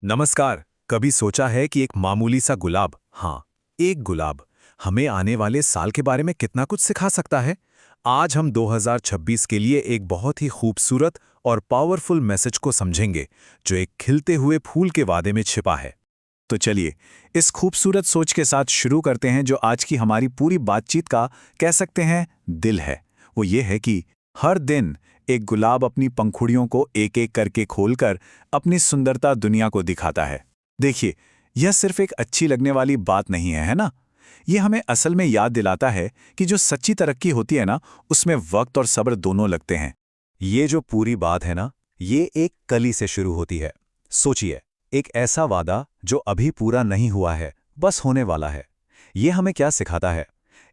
नमस्कार। कभी सोचा है कि एक मामूली सा गुलाब, हाँ, एक गुलाब हमें आने वाले साल के बारे में कितना कुछ सिखा सकता है? आज हम 2026 के लिए एक बहुत ही खूबसूरत और पावरफुल मैसेज को समझेंगे, जो एक खिलते हुए फूल के वादे में छिपा है। तो चलिए इस खूबसूरत सोच के साथ शुरू करते हैं जो आज की हमारी पूरी बातचीत का कह सकते हैं दिल है। वो ये है कि हर दिन एक गुलाब अपनी पंखुड़ियों को एक एक करके खोलकर अपनी सुंदरता दुनिया को दिखाता है। देखिए, यह सिर्फ एक अच्छी लगने वाली बात नहीं है ना? ये हमें असल में याद दिलाता है कि जो सच्ची तरक्की होती है ना, उसमें वक्त और सब्र दोनों लगते हैं। ये जो पूरी बात है ना, ये एक कली से शुरू होती है। सोचिए, एक ऐसा वादा जो अभी पूरा नहीं हुआ है, बस होने वाला है। ये हमें क्या सिखाता है?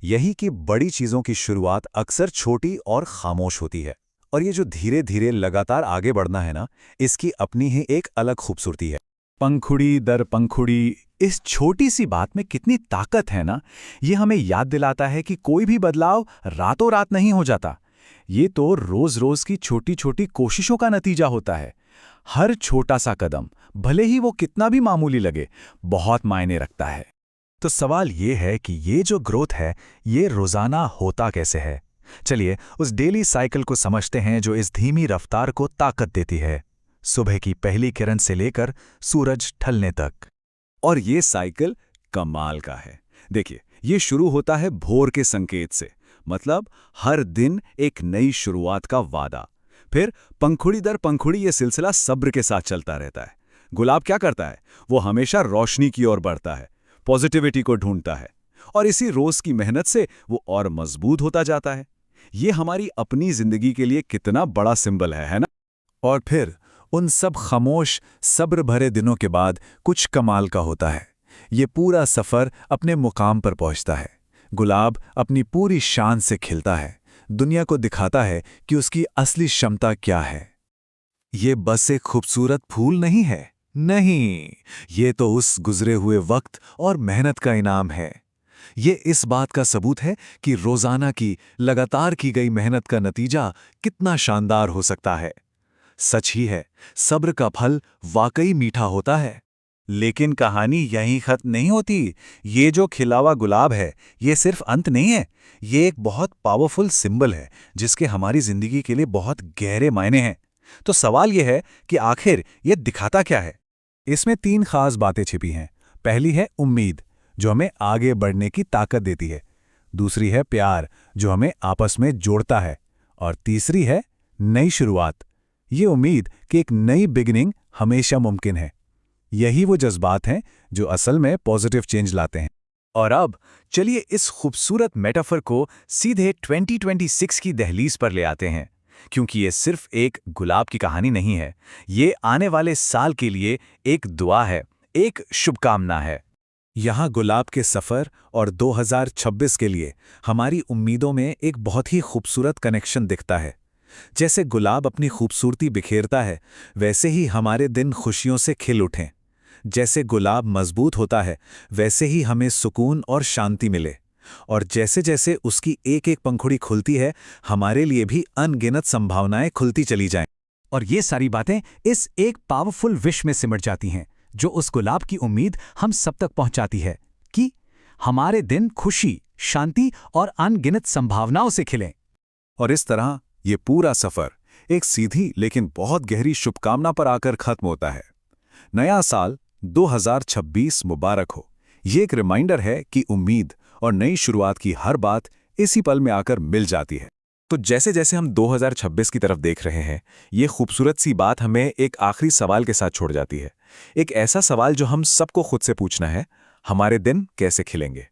यही कि बड़ी चीज़ों की शुरुआत अक्सर छोटी और खामोश होती है। और ये जो धीरे धीरे लगातार आगे बढ़ना है ना, इसकी अपनी ही एक अलग खूबसूरती है। पंखुड़ी दर पंखुड़ी, इस छोटी सी बात में कितनी ताकत है ना। ये हमें याद दिलाता है कि कोई भी बदलाव रातों रात नहीं हो जाता। ये तो रोज रोज की छोटी छोटी कोशिशों का नतीजा होता है। हर छोटा सा कदम, भले ही वो कितना भी मामूली लगे, बहुत मायने रखता है। तो सवाल ये है कि ये जो ग्रोथ है, ये रोजाना होता कैसे है? चलिए उस डेली साइकिल को समझते हैं जो इस धीमी रफ्तार को ताकत देती है, सुबह की पहली किरण से लेकर सूरज ढलने तक। और ये साइकिल कमाल का है। देखिए, ये शुरू होता है भोर के संकेत से, मतलब हर दिन एक नई शुरुआत का वादा। फिर पंखुड़ी दर पंखुड़ी ये सिलसिला सब्र के साथ चलता रहता है। गुलाब क्या करता है? वो हमेशा रोशनी की ओर बढ़ता है, पॉजिटिविटी को ढूंढता है, और इसी रोज की मेहनत से वो और मजबूत होता जाता है। ये हमारी अपनी जिंदगी के लिए कितना बड़ा सिंबल है ना? और फिर उन सब खामोश सब्र भरे दिनों के बाद कुछ कमाल का होता है। ये पूरा सफ़र अपने मुकाम पर पहुंचता है। गुलाब अपनी पूरी शान से खिलता है, दुनिया को दिखाता है कि उसकी असली क्षमता क्या है। ये बस एक खूबसूरत फूल नहीं है, नहीं, ये तो उस गुजरे हुए वक्त और मेहनत का इनाम है। ये इस बात का सबूत है कि रोजाना की लगातार की गई मेहनत का नतीजा कितना शानदार हो सकता है। सच ही है, सब्र का फल वाकई मीठा होता है। लेकिन कहानी यहीं खत्म नहीं होती। ये जो खिला हुआ गुलाब है, ये सिर्फ अंत नहीं है। ये एक बहुत पावरफुल सिंबल है जिसके हमारी जिंदगी के लिए बहुत गहरे मायने हैं। तो सवाल यह है कि आखिर ये दिखाता क्या है? इसमें तीन खास बातें छिपी हैं। पहली है उम्मीद, जो हमें आगे बढ़ने की ताकत देती है। दूसरी है प्यार, जो हमें आपस में जोड़ता है। और तीसरी है नई शुरुआत, ये उम्मीद कि एक नई बिगिनिंग हमेशा मुमकिन है। यही वो जज्बात हैं जो असल में पॉजिटिव चेंज लाते हैं। और अब चलिए इस खूबसूरत मेटाफर को सीधे 2026 की दहलीज पर ले आते हैं, क्योंकि ये सिर्फ एक गुलाब की कहानी नहीं है। ये आने वाले साल के लिए एक दुआ है, एक शुभकामना है। यहाँ गुलाब के सफ़र और 2026 के लिए हमारी उम्मीदों में एक बहुत ही खूबसूरत कनेक्शन दिखता है। जैसे गुलाब अपनी खूबसूरती बिखेरता है, वैसे ही हमारे दिन खुशियों से खिल उठें। जैसे गुलाब मजबूत होता है, वैसे ही हमें सुकून और शांति मिले। और जैसे जैसे उसकी एक एक पंखुड़ी खुलती है, हमारे लिए भी अनगिनत संभावनाएं खुलती चली जाएं। और ये सारी बातें इस एक पावरफुल विश में सिमट जाती हैं, जो उस गुलाब की उम्मीद हम सब तक पहुंचाती है कि हमारे दिन खुशी, शांति और अनगिनत संभावनाओं से खिलें। और इस तरह ये पूरा सफ़र एक सीधी लेकिन बहुत गहरी शुभकामना पर आकर खत्म होता है। नया साल 2026 मुबारक हो। ये एक रिमाइंडर है कि उम्मीद और नई शुरुआत की हर बात इसी पल में आकर मिल जाती है। तो जैसे जैसे हम 2026 की तरफ देख रहे हैं, ये खूबसूरत सी बात हमें एक आखिरी सवाल के साथ छोड़ जाती है। एक ऐसा सवाल जो हम सबको खुद से पूछना है, हमारे दिन कैसे खिलेंगे?